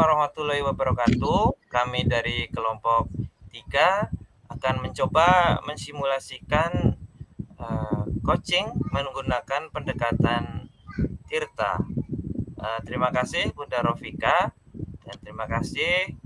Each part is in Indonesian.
warahmatullahi wabarakatuh. Kami dari kelompok 3 akan mencoba mensimulasikan coaching menggunakan pendekatan Tirta. Terima kasih Bunda Rofika dan terima kasih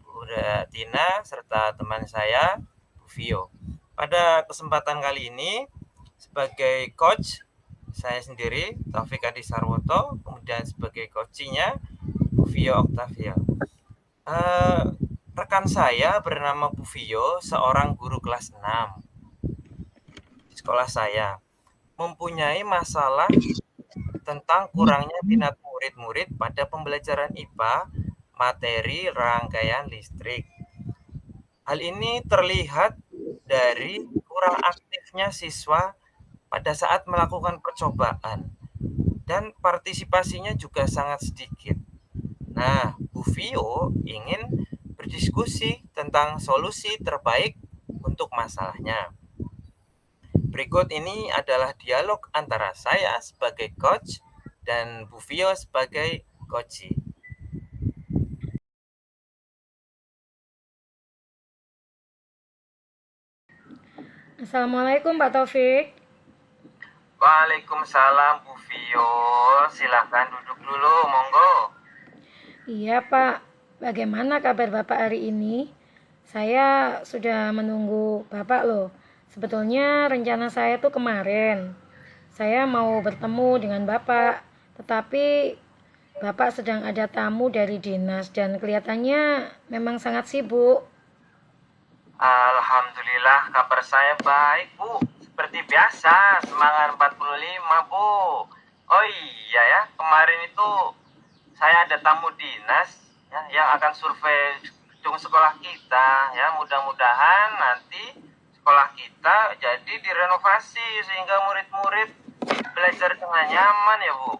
Bunda Tina serta teman saya Bu Vio. Pada kesempatan kali ini sebagai coach saya sendiri Taufik Adi Sarwoto, kemudian sebagai coachingnya Bu Vio Octavia. Rekan saya bernama Bu Vio, seorang guru kelas 6 di sekolah saya, mempunyai masalah tentang kurangnya minat murid-murid pada pembelajaran IPA materi rangkaian listrik. Hal ini terlihat dari kurang aktifnya siswa pada saat melakukan percobaan dan partisipasinya juga sangat sedikit. Nah, Bu Vio ingin berdiskusi tentang solusi terbaik untuk masalahnya. Berikut ini adalah dialog antara saya sebagai coach dan Bu Vio sebagai coachee. Assalamualaikum Pak Taufik. Waalaikumsalam Bu Vio, silahkan duduk dulu, monggo. Iya Pak, bagaimana kabar Bapak hari ini? Saya sudah menunggu Bapak loh. Sebetulnya rencana saya tuh kemarin. Saya mau bertemu dengan Bapak, tetapi Bapak sedang ada tamu dari dinas dan kelihatannya memang sangat sibuk. Alhamdulillah kabar saya baik Bu, seperti biasa semangat 45 Bu. Oh iya ya, kemarin itu saya ada tamu dinas ya, yang akan survei gedung sekolah kita ya, mudah-mudahan nanti sekolah kita jadi direnovasi sehingga murid-murid belajar dengan nyaman ya Bu.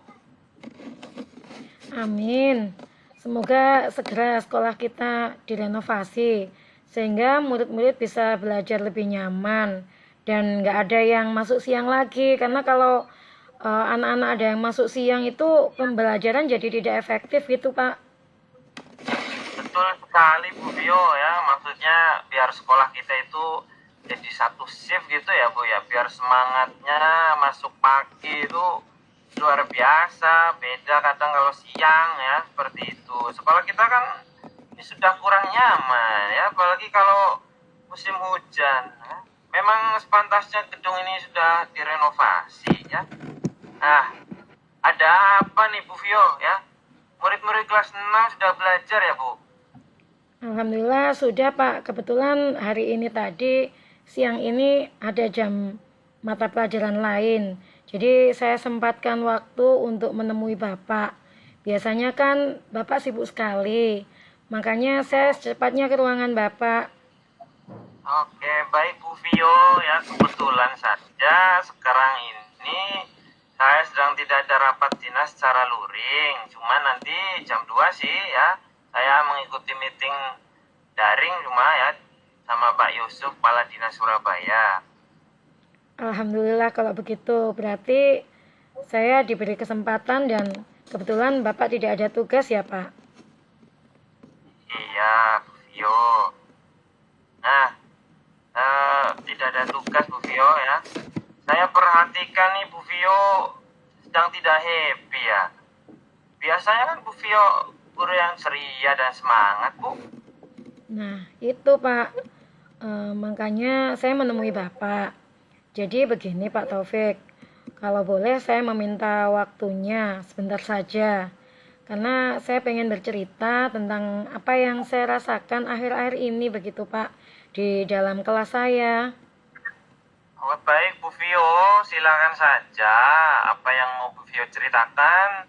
Amin. Semoga segera sekolah kita direnovasi sehingga murid-murid bisa belajar lebih nyaman dan nggak ada yang masuk siang lagi karena kalau anak-anak ada yang masuk siang itu pembelajaran jadi tidak efektif gitu Pak. Betul sekali Bu Bio ya, maksudnya biar sekolah kita itu jadi satu shift gitu ya Bu ya, biar semangatnya masuk pagi itu luar biasa, beda kadang kalau siang ya, seperti itu. Sekolah kita kan ini sudah kurang nyaman ya, apalagi kalau musim hujan ya. Memang sepantasnya gedung ini sudah direnovasi ya. Nah, ada apa nih Bu Vio ya? Murid-murid kelas 6 sudah belajar ya Bu? Alhamdulillah sudah Pak. Kebetulan hari ini tadi siang ini ada jam mata pelajaran lain. Jadi saya sempatkan waktu untuk menemui Bapak. Biasanya kan Bapak sibuk sekali. Makanya saya secepatnya ke ruangan Bapak. Oke, baik Bu Vio ya, kebetulan saja sekarang ini saya sedang tidak ada rapat dinas secara luring, cuma nanti jam 2 sih ya, saya mengikuti meeting daring cuma ya sama Pak Yusuf, Kepala Dinas Surabaya. Alhamdulillah kalau begitu. Berarti saya diberi kesempatan dan kebetulan Bapak tidak ada tugas ya Pak. Iya, Bu Vio. Nah, tidak ada tugas Bu Vio ya. Saya perhatikan nih Bu Vio sedang tidak happy ya. Biasanya kan Bu Vio guru yang ceria dan semangat Bu. Nah, itu Pak. Makanya saya menemui Bapak. Jadi begini Pak Taufik, kalau boleh saya meminta waktunya sebentar saja. Karena saya pengen bercerita tentang apa yang saya rasakan akhir-akhir ini begitu Pak, di dalam kelas saya. Oh, baik Bu Vio, silakan saja apa yang mau Bu Vio ceritakan.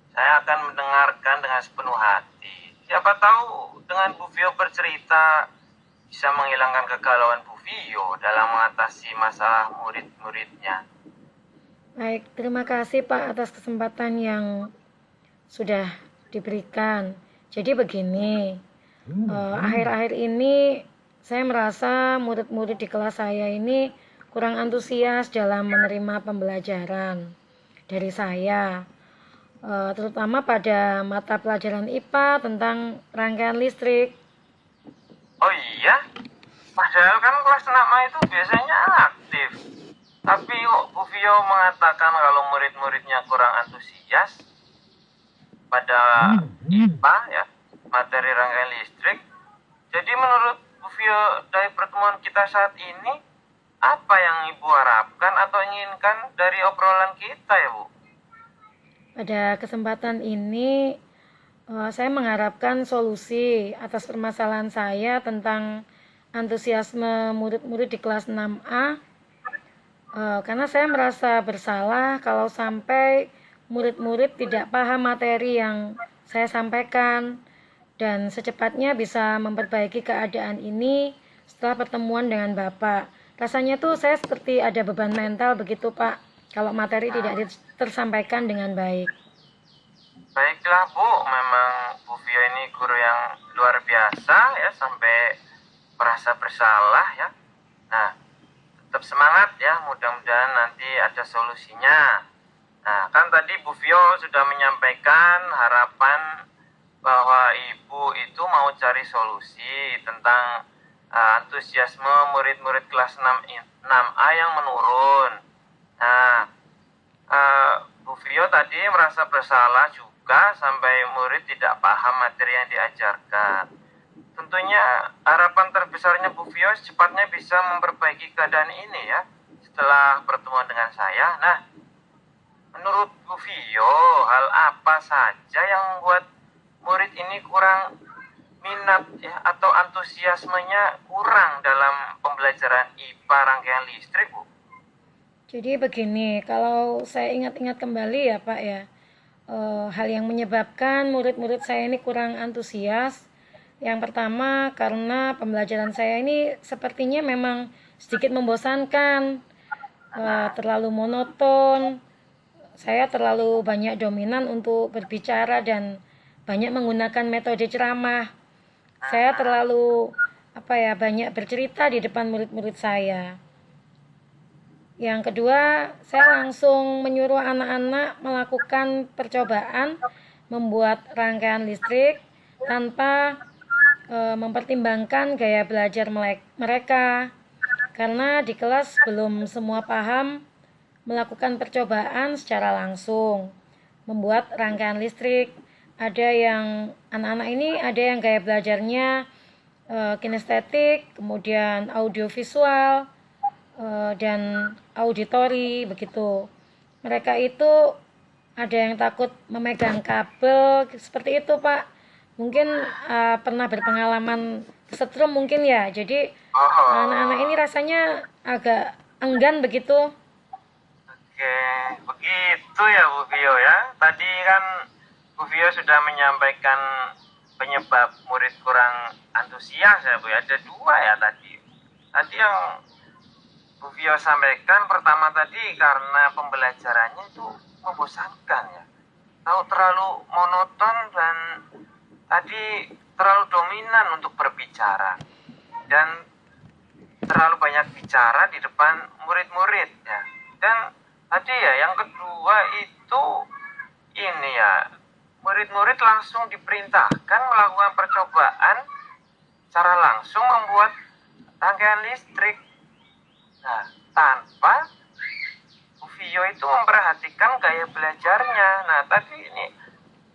Saya akan mendengarkan dengan sepenuh hati. Siapa tahu dengan Bu Vio bercerita bisa menghilangkan kegalauan Bu Vio dalam mengatasi masalah murid-muridnya. Baik, terima kasih Pak atas kesempatan yang sudah diberikan. Jadi begini, akhir-akhir ini saya merasa murid-murid di kelas saya ini kurang antusias dalam menerima pembelajaran dari saya. terutama pada mata pelajaran IPA tentang rangkaian listrik. Oh iya, padahal kan kelas 6A itu biasanya aktif. Tapi kok Bu Vio mengatakan kalau murid-muridnya kurang antusias pada IPA ya, materi rangkaian listrik. Jadi menurut Bu Vio dari pertemuan kita saat ini, apa yang Ibu harapkan atau inginkan dari obrolan kita ya Bu? Pada kesempatan ini, saya mengharapkan solusi atas permasalahan saya tentang antusiasme murid-murid di kelas 6A, karena saya merasa bersalah kalau sampai murid-murid tidak paham materi yang saya sampaikan dan secepatnya bisa memperbaiki keadaan ini setelah pertemuan dengan Bapak. Rasanya tuh saya seperti ada beban mental begitu, Pak, kalau materi tidak tersampaikan dengan baik. Baiklah Bu, memang Bu Vio ini guru yang luar biasa ya, sampai merasa bersalah ya. Nah, tetap semangat ya, mudah-mudahan nanti ada solusinya. Nah, kan tadi Bu Vio sudah menyampaikan harapan bahwa Ibu itu mau cari solusi tentang antusiasme murid-murid kelas 6A yang menurun. Nah, Bu Vio tadi merasa bersalah juga sampai murid tidak paham materi yang diajarkan. Tentunya harapan terbesarnya Bu Vio secepatnya bisa memperbaiki keadaan ini ya, setelah pertemuan dengan saya. Nah, menurut Bu Vio, hal apa saja yang membuat murid ini kurang minat ya, atau antusiasmenya kurang dalam pembelajaran IPA rangkaian listrik, Bu? Jadi begini, kalau saya ingat-ingat kembali ya Pak ya, hal yang menyebabkan murid-murid saya ini kurang antusias. Yang pertama karena pembelajaran saya ini sepertinya memang sedikit membosankan, terlalu monoton. Saya terlalu banyak dominan untuk berbicara dan banyak menggunakan metode ceramah. Saya terlalu banyak bercerita di depan murid-murid saya. Yang kedua, saya langsung menyuruh anak-anak melakukan percobaan membuat rangkaian listrik tanpa mempertimbangkan gaya belajar mereka. Karena di kelas belum semua paham melakukan percobaan secara langsung membuat rangkaian listrik. Ada yang anak-anak ini ada yang gaya belajarnya kinestetik, kemudian audiovisual, dan auditori begitu. Mereka itu ada yang takut memegang kabel seperti itu Pak. Mungkin pernah berpengalaman kesetrum mungkin ya. Jadi anak-anak ini rasanya agak enggan begitu. Oke, begitu ya Bu Vio ya. Tadi kan Bu Vio sudah menyampaikan penyebab murid kurang antusias ya Bu ya. Ada dua ya tadi. Tadi yang Bu Vio sampaikan pertama tadi karena pembelajarannya itu membosankan ya. Tahu terlalu monoton dan tadi terlalu dominan untuk berbicara. Dan terlalu banyak bicara di depan murid-murid ya. Dan tadi ya yang kedua itu ini ya, murid-murid langsung diperintahkan melakukan percobaan secara langsung membuat rangkaian listrik. Nah, tanpa Bu Vio itu memperhatikan gaya belajarnya. Nah, tadi ini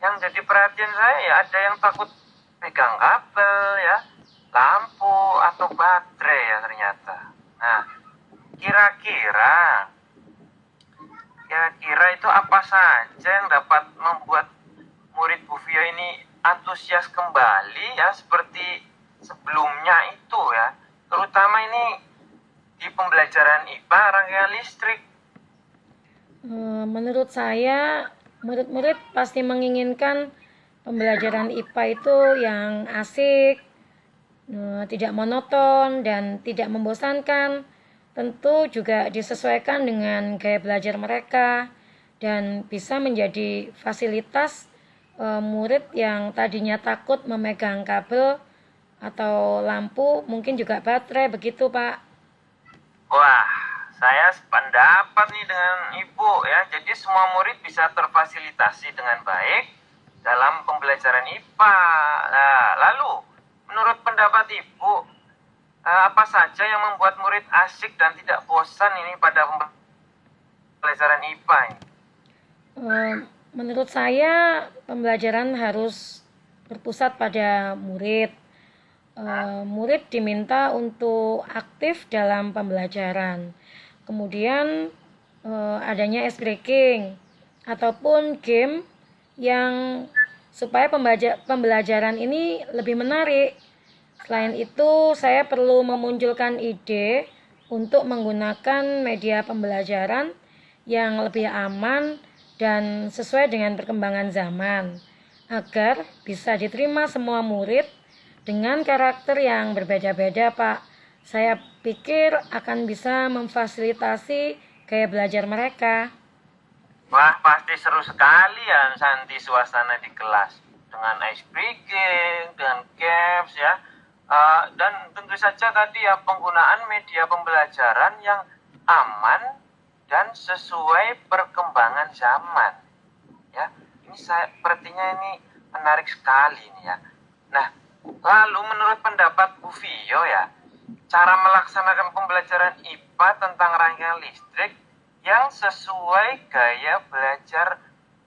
yang jadi perhatian saya ya, ada yang takut pegang kabel ya, lampu atau baterai ya ternyata. Nah, kira-kira itu apa saja yang dapat membuat murid Bu Vio ini antusias kembali ya seperti sebelumnya itu ya, terutama ini di pembelajaran IPA rangkaian listrik. Menurut saya, murid-murid pasti menginginkan pembelajaran IPA itu yang asik, tidak monoton, dan tidak membosankan. Tentu juga disesuaikan dengan gaya belajar mereka dan bisa menjadi fasilitas murid yang tadinya takut memegang kabel atau lampu, mungkin juga baterai, begitu Pak. Wah, Saya sependapat nih dengan Ibu ya. Jadi semua murid bisa terfasilitasi dengan baik dalam pembelajaran IPA. Nah, lalu menurut pendapat Ibu, apa saja yang membuat murid asyik dan tidak bosan ini pada pembelajaran IPA ini? Menurut saya pembelajaran harus berpusat pada murid. Murid diminta untuk aktif dalam pembelajaran. Kemudian adanya ice breaking ataupun game yang supaya pembelajaran ini lebih menarik. Selain itu, saya perlu memunculkan ide untuk menggunakan media pembelajaran yang lebih aman dan sesuai dengan perkembangan zaman, agar bisa diterima semua murid dengan karakter yang berbeda-beda, Pak. Saya pikir akan bisa memfasilitasi gaya belajar mereka. Wah, pasti seru sekali ya Santi suasana di kelas dengan ice breaking, dengan games ya. Dan tentu saja tadi ya penggunaan media pembelajaran yang aman dan sesuai perkembangan zaman. Ya, ini sepertinya ini menarik sekali nih ya. Nah, lalu menurut pendapat Bu Vio ya, cara melaksanakan pembelajaran IPA tentang rangkaian listrik yang sesuai gaya belajar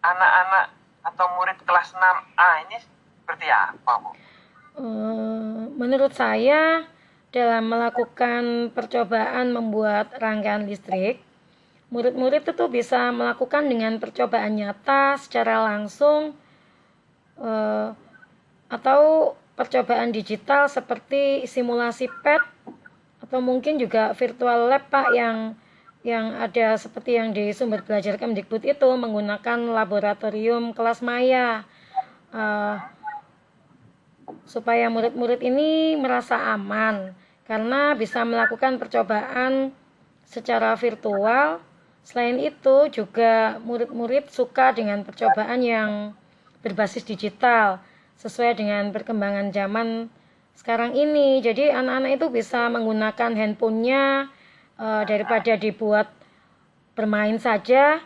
anak-anak atau murid kelas 6A ini seperti apa, Bu? Menurut saya, dalam melakukan percobaan membuat rangkaian listrik, murid-murid itu bisa melakukan dengan percobaan nyata secara langsung atau percobaan digital seperti simulasi PET atau mungkin juga virtual lab, Pak, yang ada seperti yang di sumber belajar Kemdikbud itu menggunakan laboratorium kelas maya, supaya murid-murid ini merasa aman karena bisa melakukan percobaan secara virtual. Selain itu juga murid-murid suka dengan percobaan yang berbasis digital sesuai dengan perkembangan zaman sekarang ini. Jadi anak-anak itu bisa menggunakan handphonenya, daripada dibuat bermain saja,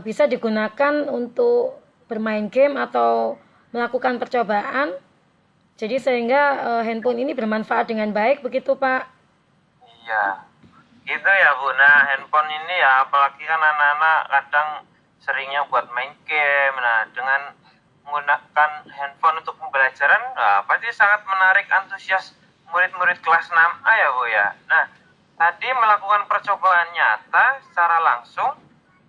bisa digunakan untuk bermain game atau melakukan percobaan. Jadi sehingga handphone ini bermanfaat dengan baik, begitu Pak. Iya, gitu ya Bu. Nah, handphone ini ya apalagi kan anak-anak kadang seringnya buat main game. Nah, dengan menggunakan handphone untuk pembelajaran, pasti sangat menarik antusias murid-murid kelas 6A ya Bu ya. Nah, tadi melakukan percobaan nyata secara langsung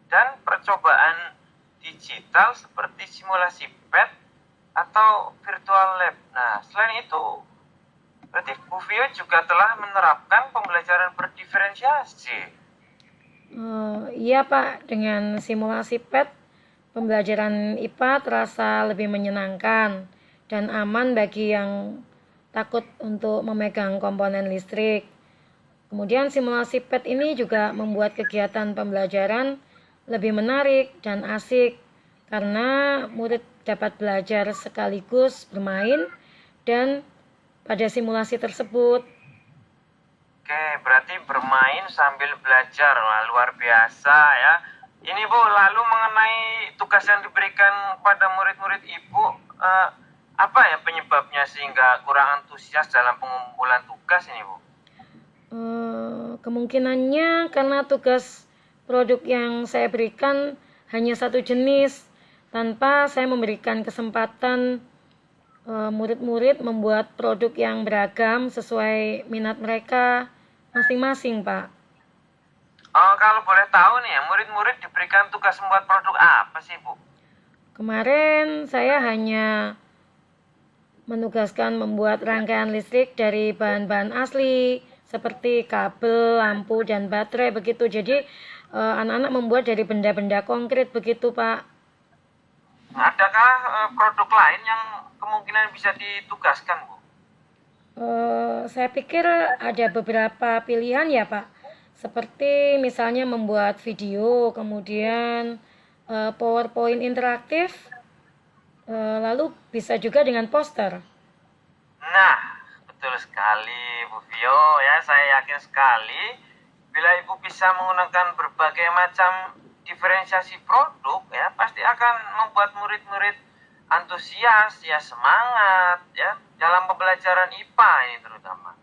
dan percobaan digital seperti simulasi PET atau virtual lab. Nah, selain itu, berarti Bu Vio juga telah menerapkan pembelajaran berdiferensiasi. Iya Pak, dengan simulasi PET, pembelajaran IPA terasa lebih menyenangkan dan aman bagi yang takut untuk memegang komponen listrik. Kemudian simulasi PET ini juga membuat kegiatan pembelajaran lebih menarik dan asik karena murid dapat belajar sekaligus bermain dan pada simulasi tersebut. Oke, berarti bermain sambil belajar. Wah, luar biasa ya. Ini Bu, lalu mengenai tugas yang diberikan pada murid-murid Ibu, apa ya penyebabnya sehingga kurang antusias dalam pengumpulan tugas ini Bu? Kemungkinannya karena tugas produk yang saya berikan hanya satu jenis, tanpa saya memberikan kesempatan murid-murid membuat produk yang beragam sesuai minat mereka masing-masing, Pak. Kalau boleh tahu nih ya, murid-murid diberikan tugas membuat produk apa sih Bu? Kemarin saya hanya menugaskan membuat rangkaian listrik dari bahan-bahan asli seperti kabel, lampu, dan baterai begitu. Jadi anak-anak membuat dari benda-benda konkret begitu, Pak. Adakah produk lain yang kemungkinan bisa ditugaskan Bu? Saya pikir ada beberapa pilihan ya, Pak. Seperti misalnya membuat video, kemudian PowerPoint interaktif, lalu bisa juga dengan poster. Nah, betul sekali Bu Vio ya, saya yakin sekali Bila Ibu bisa menggunakan berbagai macam diferensiasi produk ya, pasti akan membuat murid-murid antusias, ya semangat ya dalam pembelajaran IPA ini terutama.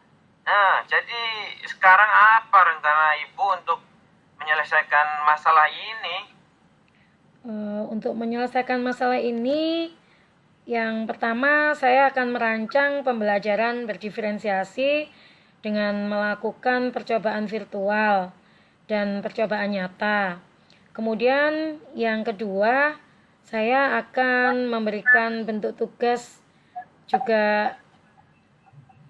Nah, jadi sekarang apa rencana Ibu untuk menyelesaikan masalah ini? Untuk menyelesaikan masalah ini, yang pertama saya akan merancang pembelajaran berdiferensiasi dengan melakukan percobaan virtual dan percobaan nyata. Kemudian yang kedua, saya akan memberikan bentuk tugas juga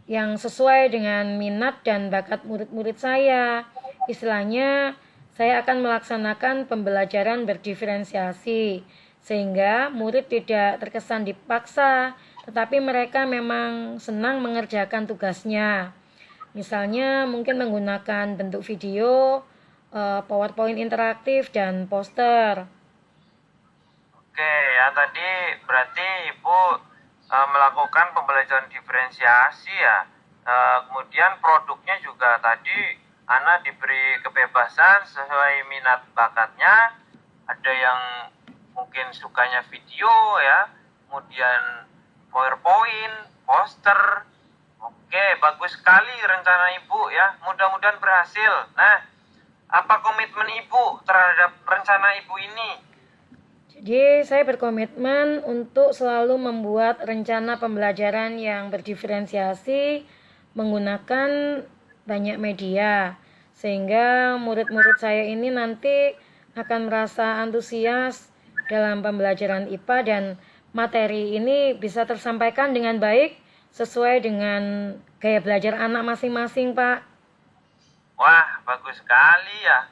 yang sesuai dengan minat dan bakat murid-murid saya. Istilahnya, saya akan melaksanakan pembelajaran berdiferensiasi sehingga murid tidak terkesan dipaksa, tetapi mereka memang senang mengerjakan tugasnya. Misalnya mungkin menggunakan bentuk video, PowerPoint interaktif, dan poster. Oke, ya tadi berarti Ibu melakukan pembelajaran diferensiasi ya. Kemudian produknya juga tadi Ana diberi kebebasan sesuai minat bakatnya. Ada yang mungkin sukanya video ya, kemudian PowerPoint, poster. Oke, bagus sekali rencana Ibu ya. Mudah-mudahan berhasil. Nah, apa komitmen Ibu terhadap rencana Ibu ini? Jadi saya berkomitmen untuk selalu membuat rencana pembelajaran yang berdiferensiasi menggunakan banyak media, sehingga murid-murid saya ini nanti akan merasa antusias dalam pembelajaran IPA dan materi ini bisa tersampaikan dengan baik sesuai dengan gaya belajar anak masing-masing, Pak. Wah, bagus sekali ya.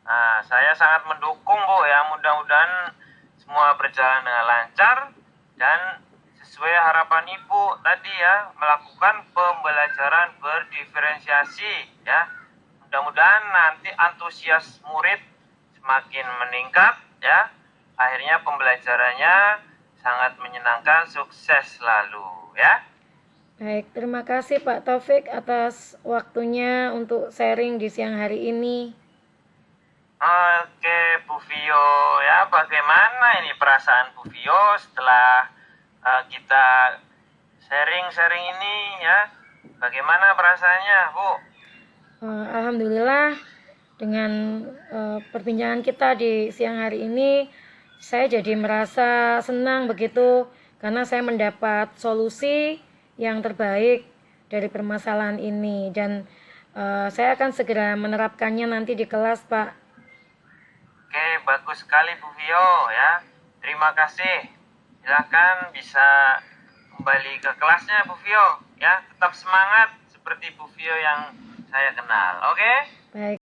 Nah, saya sangat mendukung, Bu ya. Mudah-mudahan semua berjalan dengan lancar dan sesuai harapan Ibu tadi ya, melakukan pembelajaran berdiferensiasi ya. Mudah-mudahan nanti antusias murid semakin meningkat ya. Akhirnya pembelajarannya sangat menyenangkan, sukses selalu ya. Baik, terima kasih Pak Taufik atas waktunya untuk sharing di siang hari ini. Oke, Bu Vio ya, bagaimana ini perasaan Bu Vio setelah kita sharing-sharing ini ya? Bagaimana perasaannya, Bu? Alhamdulillah dengan perbincangan kita di siang hari ini, saya jadi merasa senang begitu karena saya mendapat solusi yang terbaik dari permasalahan ini dan saya akan segera menerapkannya nanti di kelas, Pak. Oke, bagus sekali Bu Vio ya. Terima kasih. Silakan bisa kembali ke kelasnya Bu Vio ya. Tetap semangat seperti Bu Vio yang saya kenal. Oke? Baik.